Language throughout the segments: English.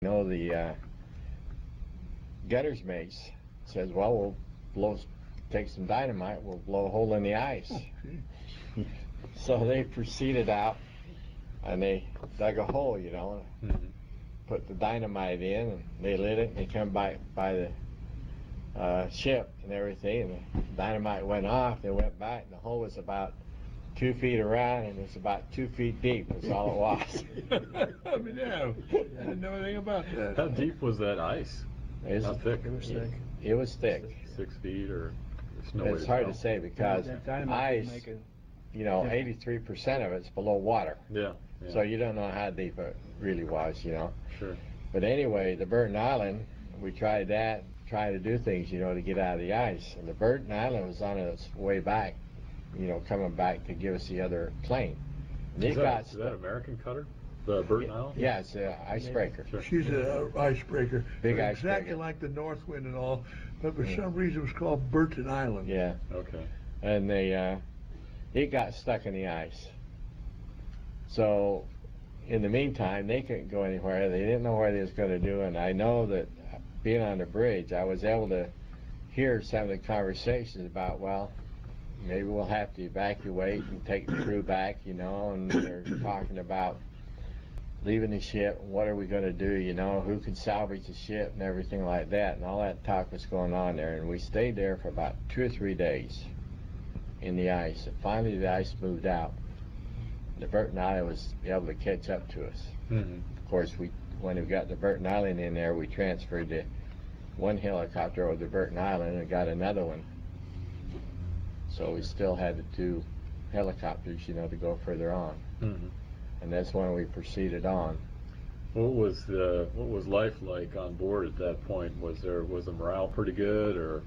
You know, the gunner's mates says, well, take some dynamite, we'll blow a hole in the ice. So they proceeded out and they dug a hole, you know, put the dynamite in, and they lit it, and they come by the ship and everything, and the dynamite went off. They went back, and the hole was about 2 feet around, and it's about 2 feet deep. That's all it was. I mean, yeah, I didn't know anything about that. How deep was that ice? How thick? It was thick. It was thick. 6 feet, or there's no It's way hard to to say because ice, you know, 83% of it's below water. Yeah. So you don't know how deep it really was, you know. Sure. But anyway, the Burton Island, we tried that, try to do things, you know, to get out of the ice. And the Burton Island was on its way back, you know, coming back to give us the other plane. And Is that American cutter? The Burton Island? Yeah, it's an icebreaker. Sure. She's an icebreaker. Big Exactly icebreaker. like the Northwind and all, but for some reason it was called Burton Island. Yeah. Okay. And it got stuck in the ice. So in the meantime, they couldn't go anywhere. They didn't know what they was going to do. And I know that being on the bridge, I was able to hear some of the conversations about, well, maybe we'll have to evacuate and take the crew back, you know, and they're talking about leaving the ship. What are we going to do, you know, who can salvage the ship and everything like that. And all that talk was going on there. And we stayed there for about 2 or 3 days in the ice. And finally the ice moved out. The Burton Island was able to catch up to us. Of course, when we got the Burton Island in there, we transferred the one helicopter over to Burton Island and got another one. So we still had the 2 helicopters, you know, to go further on. And that's when we proceeded on. What was life like on board at that point? Was the morale pretty good, or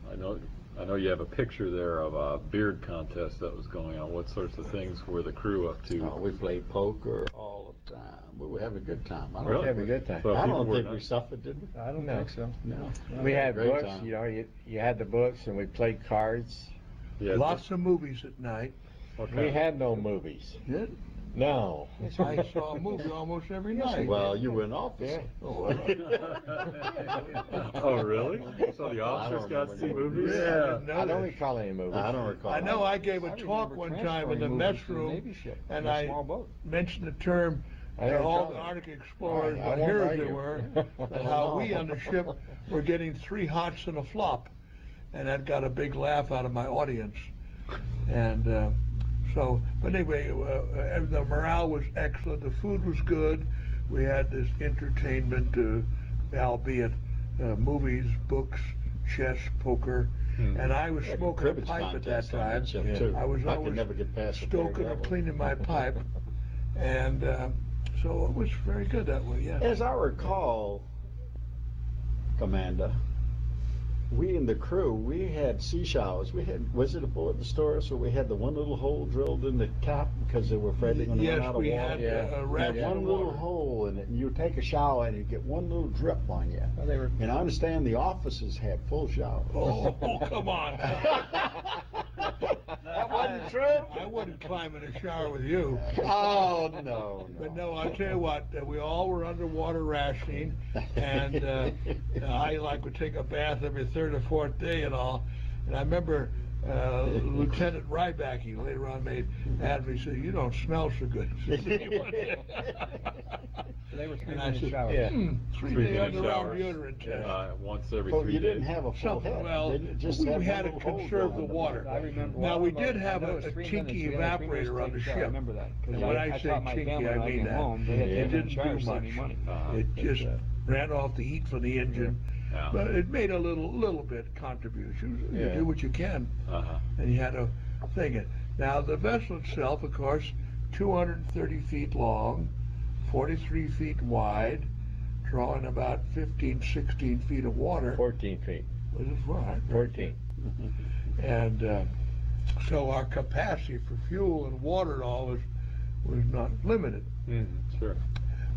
I know you have a picture there of a beard contest that was going on. What sorts of things were the crew up to? We played poker all the time. We were having a good time. Really? Have a good time. So I people don't were think not- we suffered, did we? I don't No. think so. No. We had Great books, time. you know, you had the books, and we played cards. Yeah, Lots of movies at night. We had no movies. Did? No. I saw a movie almost every night. Well, you were in office. Yeah. Oh, really? So the officers got to see movies? Yeah. I don't recall any movies. I don't recall. I know I gave a talk one time in the mess room, and I mentioned the term I to don't all recall the it. Arctic explorers, I what won't heroes argue. they were, and how we on the ship were getting 3 hots and a flop, and that got a big laugh out of my audience. And but anyway, the morale was excellent. The food was good. We had this entertainment, albeit movies, books, chess, poker, and I was Like a smoking a cribbage pipe at that contest on time. that ship, too. I was I could always never get past the stoking third or level. cleaning my pipe, and so it was very good that way. Yeah. As I recall, Commander, we in the crew, we had sea showers. We had, was it aboard the Story? So we had the one little hole drilled in the cap because they were afraid they were going to Yes, run out of we water. had Yeah. a You ration had one of little water. hole in it, and you take a shower and you get one little drip on you. And I understand the officers had full showers. Oh, come on. That wasn't true? I wouldn't climb in a shower with you. Oh, no. But no, I'll tell you what, we all were underwater rationing, and I would take a bath every 3rd or 4th day and all. And I remember Lieutenant Ryback, he later on had me say, "You don't smell so good." So they were 3 minute showers. Yeah. 3-day 3-minute underground showers. deodorant test. Once every Well, 3 you days. didn't have a full Something, head. well, didn't you? Just we had had one to little hole conserve drilled the in water. I remember. Now, we well, did have I know a it was 3 tinky minutes. We had 3 minutes evaporator to on take the a shower. ship. I remember that. 'Cause And when I say taught my tinky, family I when I mean came that. home, they had It to didn't charge do any much. money. It just ran off the heat from the engine. Yeah. But it made a little bit contribution. You Yeah. do what you can, and you had to thing it. Now the vessel itself, of course, 230 feet long, 43 feet wide, drawing about 15, 16 feet of water. 14 feet. Was it right? 14. And so our capacity for fuel and water and all was not limited. Sure.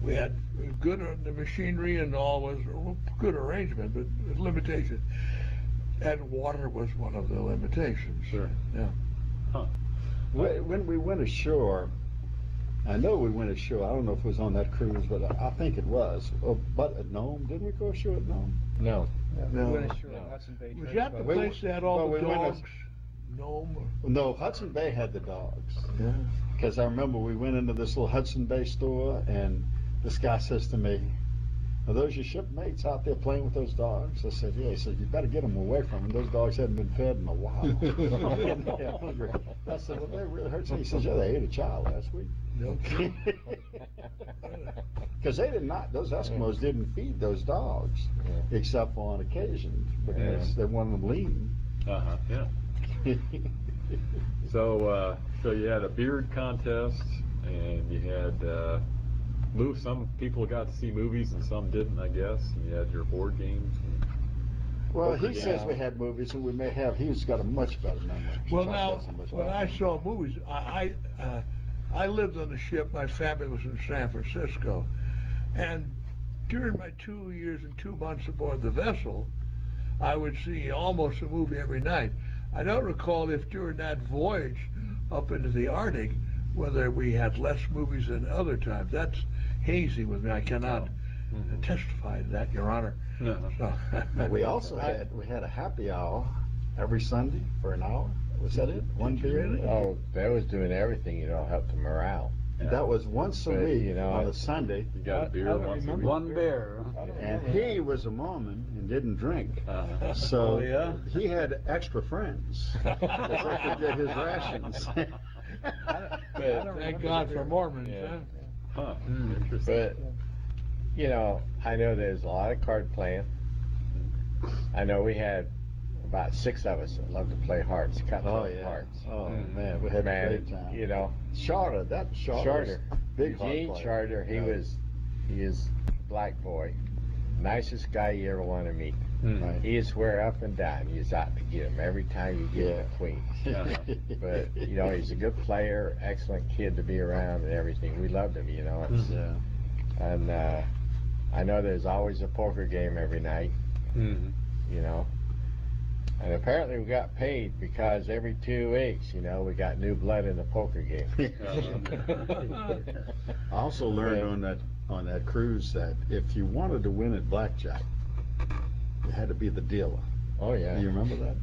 We had good, the machinery and all was a good arrangement, but with limitation. And water was one of the limitations. Sure. Yeah. Huh. When we went ashore, I know we went ashore. I don't know if it was on that cruise, but I think it was. Oh, but at Nome, didn't we go ashore at Nome? No. No. We went ashore No. at Hudson Bay. Was Church, that the but- place that had all well, the we went dogs? Nome? No, Hudson Bay had the dogs. Yeah. Because I remember we went into this little Hudson Bay store, and this guy says to me, "Are those your shipmates out there playing with those dogs?" I said, "Yeah." He said, "You better get them away from them. Those dogs hadn't been fed in a while." They're hungry. I said, "Well, they really hurt you." He says, "Yeah, they ate a child last week." No kidding. Because they did not, those Eskimos didn't feed those dogs, Yeah. except on occasion, because Yeah. they wanted them lean. Uh-huh, yeah. So you had a beard contest, and you had some people got to see movies and some didn't, I guess. And you had your board games. And Well, poker he says games. we had movies, and we may have, he's got a much better memory. Well, Chuck now, has a much when better I memory. saw movies, I lived on the ship. My family was in San Francisco, and during my 2 years and 2 months aboard the vessel, I would see almost a movie every night. I don't recall if during that voyage up into the Arctic whether we had less movies than other times. That's hazy with me. I cannot testify to that, Your Honor. No. So, We also had a happy hour every Sunday for an hour. Was that it? One Did you beer? really? Oh, that was doing everything, help the morale. That was once a But, week on a Sunday. You got a beer I don't once a remember week. one beer. And he was a Mormon and didn't drink. Uh-huh. So Oh, yeah? he had extra friends. Because they could get his rations. But, Thank God for Mormons, Yeah. huh? Huh, interesting. but, I know there's a lot of card playing. I know we had about 6 of us that loved to play hearts, cut Oh, those yeah. hearts. Oh, man, we had a Man, great time. Charter, Charter. Big heart Eugene player. Charter, he is black boy, nicest guy you ever want to meet. Right. He'd swear up and down he's out to get him every time you get a queen. But he's a good player, excellent kid to be around and everything. We loved him, It's, Yeah. and I know there's always a poker game every night, Mhm. And apparently we got paid because every 2 weeks, we got new blood in the poker game. I also learned on that cruise that if you wanted to win at blackjack, you had to be the dealer. Oh yeah. You remember that?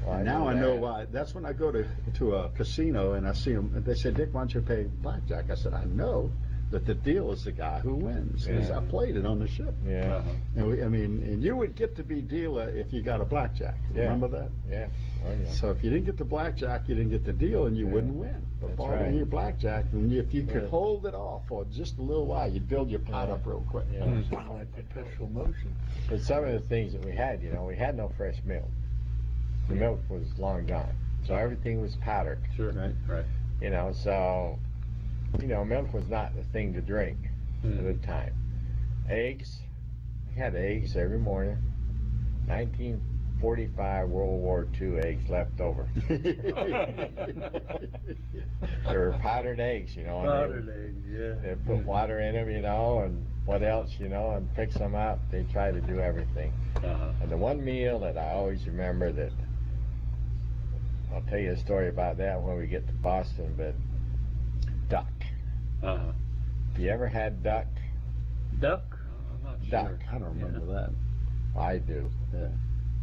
Well, And knew now I know that. why. That's when I go to a casino and I see them. And they say, "Dick, why don't you pay blackjack?" I said, "I know that the dealer is the guy who wins because Yeah. I played it on the ship." Yeah. Uh-huh. And you would get to be dealer if you got a blackjack. Yeah. Remember that? Yeah. Oh yeah. So if you didn't get the blackjack, you didn't get the deal, and you Yeah. wouldn't win. But That's boy, right. when you blackjack, and if you could Yeah. hold it off for just a little while, you'd build your pot Yeah. up real quick. Yeah. Sound like perpetual motion. But some of the things that we had, we had no fresh milk. The milk was long gone, so everything was powdered. Sure. Right. Right. So milk was not the thing to drink at the time. Eggs, we had eggs every morning. 1945 World War II eggs left over. They were powdered eggs, and they put water in them, and what else, and fix them up. They try to do everything. Uh-huh. And the one meal that I always remember that, I'll tell you a story about that when we get to Boston, but duck. Uh-huh. Have you ever had duck? Duck? I'm not Duck. sure. I don't remember that. I do. Yeah.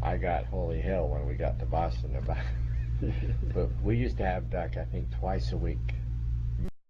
I got holy hell when we got to Boston about it. But we used to have duck, I think, twice a week.